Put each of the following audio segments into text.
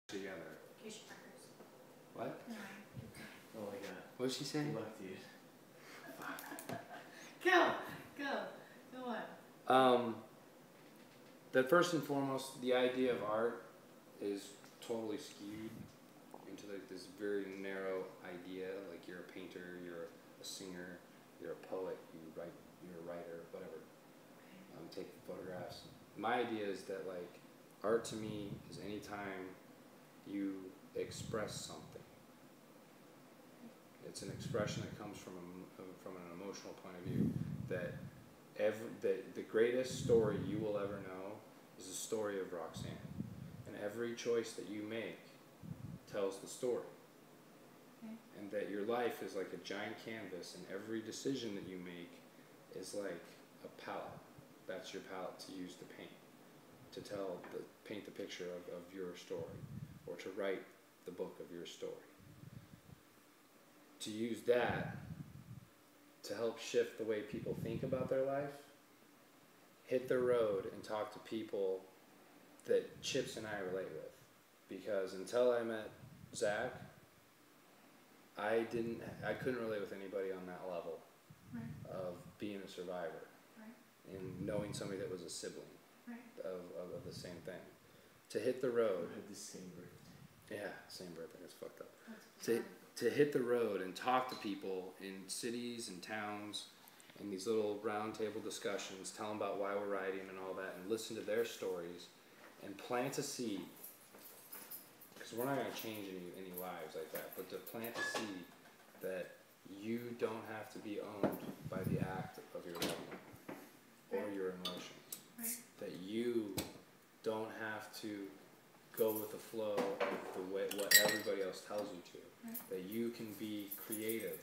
together. Kiss crackers. What? No. Oh my god. What did she say? Good luck, dude. Go on. That first and foremost, the idea of art is totally skewed into this very narrow idea. Like you're a painter, you're a singer, you're a poet, you're a writer, whatever. Take photographs. My idea is that like art to me is any time you express something. It's an expression that comes from an emotional point of view. That the greatest story you will ever know is the story of Roxanne, and every choice that you make tells the story. Okay. And that your life is like a giant canvas, and every decision that you make is like a palette. That's your palette to use to paint, to paint the picture of your story, or to write the book of your story. To use that to help shift the way people think about their life, hit the road and talk to people that Chips and I relate with. Because until I met Zach, I couldn't relate with anybody on that level of being a survivor and knowing somebody that was a sibling of the same thing. To hit the road. We had the same birthday. Yeah, same birthday. That's fucked up. To hit the road and talk to people in cities and towns and these little round table discussions, tell them about why we're writing and all that, and listen to their stories and plant a seed. Because we're not going to change any lives like that, but to plant a seed that you don't have to be owned by the act of your loved one or your emotions. That you don't have to go with the flow of what everybody else tells you to. That you can be creative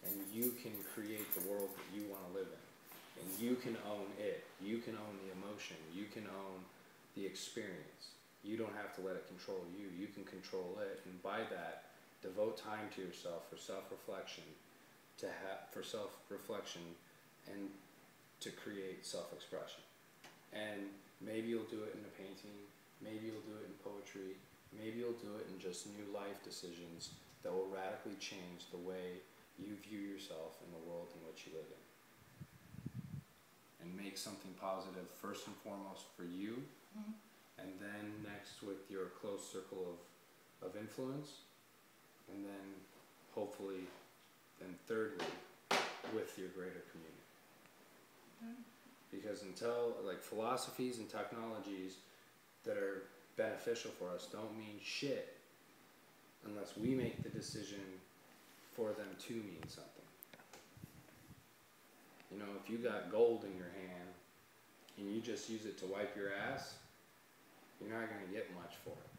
and you can create the world that you want to live in. And you can own it. You can own the emotion. You can own the experience. You don't have to let it control you. You can control it. And by that, devote time to yourself for self-reflection, and to create self-expression. And maybe you'll do it in a painting. Maybe you'll do it in poetry. Maybe you'll do it in just new life decisions that will radically change the way you view yourself in the world in which you live in. And make something positive first and foremost for you, and then next with your close circle of influence, and then hopefully, then thirdly, with your greater community. Because until, like, philosophies and technologies that are beneficial for us don't mean shit unless we make the decision for them to mean something. You know, if you got gold in your hand and you just use it to wipe your ass, you're not going to get much for it.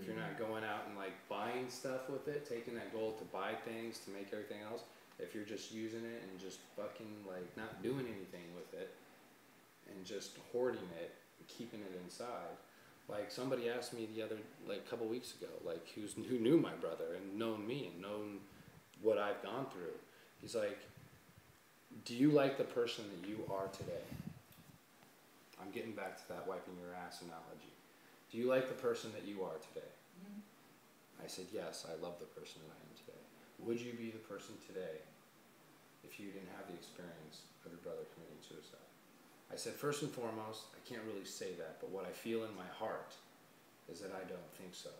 If you're not going out and like buying stuff with it, taking that gold to buy things, to make everything else, if you're just using it and just fucking like not doing anything with it and just hoarding it, keeping it inside. Like somebody asked me a couple weeks ago, like who knew my brother and known me and known what I've gone through. He's like, do you like the person that you are today? I'm getting back to that wiping your ass analogy. Do you like the person that you are today? I said, yes, I love the person that I am today. Would you be the person today if you didn't have the experience of your brother committing suicide? I said, first and foremost, I can't really say that, but what I feel in my heart is that I don't think so.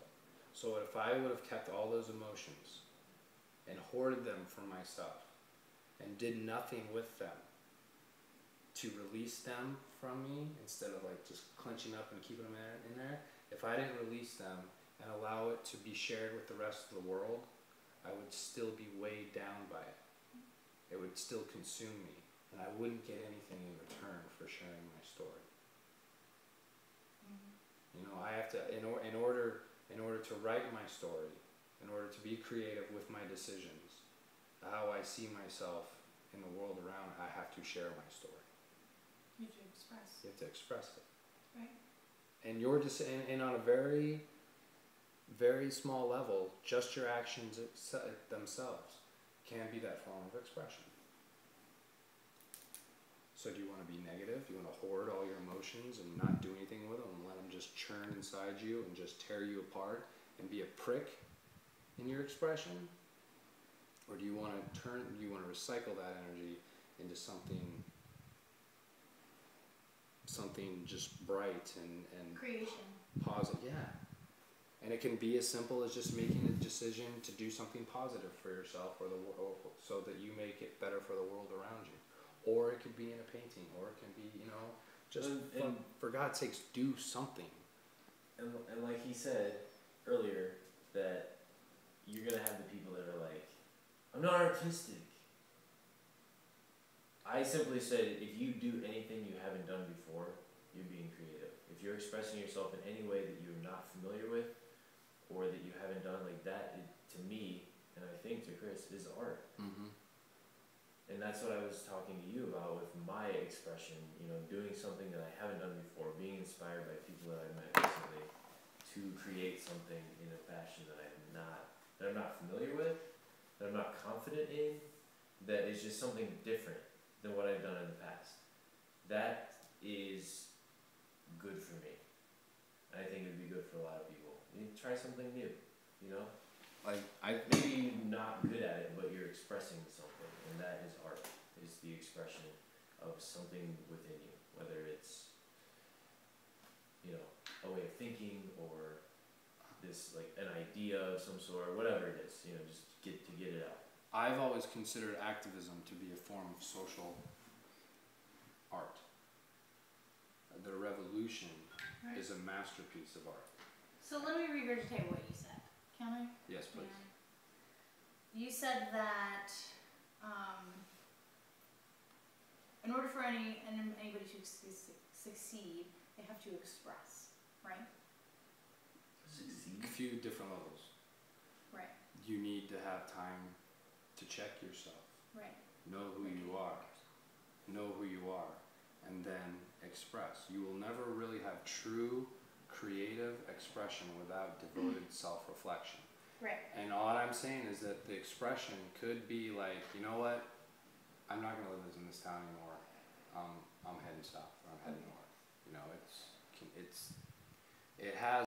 So if I would have kept all those emotions and hoarded them for myself and did nothing with them to release them from me instead of like just clenching up and keeping them in there, if I didn't release them and allow it to be shared with the rest of the world, I would still be weighed down by it. It would still consume me. And I wouldn't get anything in return for sharing my story. You know, I have to, in order to write my story, in order to be creative with my decisions, how I see myself in the world around, I have to share my story. You have to express. You have to express it. Right. And and on a very, very small level, just your actions themselves can be that form of expression. So do you want to be negative? Do you want to hoard all your emotions and not do anything with them and let them just churn inside you and just tear you apart and be a prick in your expression? Or do you want to recycle that energy into something just bright and Creation. positive? Yeah. And it can be as simple as just making a decision to do something positive for yourself or the world, so that you make it better for the world around you. Or it could be in a painting, or it can be, just for God's sakes, do something. And like he said earlier, that you're gonna have the people that are like, I'm not artistic. I simply said, if you do anything you haven't done before, you're being creative. If you're expressing yourself in any way that you're not familiar with, or that you haven't done, like that, to me, and I think to Chris, is art. Mm-hmm. And that's what I was talking to you about with my expression, doing something that I haven't done before, being inspired by people that I met recently to create something in a fashion that I'm not familiar with, that I'm not confident in, that is just something different than what I've done in the past. That is good for me. And I think it would be good for a lot of people. You try something new, maybe you're not good at it, but you're expressing something, and that is art. Is the expression of something within you, whether it's a way of thinking or this an idea of some sort, or whatever it is. Just get it out. I've always considered activism to be a form of social art. The revolution is a masterpiece of art. So let me regurgitate what you said. Can I? Yes, please. Yeah. You said that in order for anybody to succeed, they have to express, right? Succeed? A few different levels. Right. You need to have time to check yourself. Right. Know who you are. And then express. You will never really have true creative expression without devoted self-reflection. Right. And all I'm saying is that the expression could be like, you know what? I'm not going to live in this town anymore. I'm heading south. Or I'm heading north. It has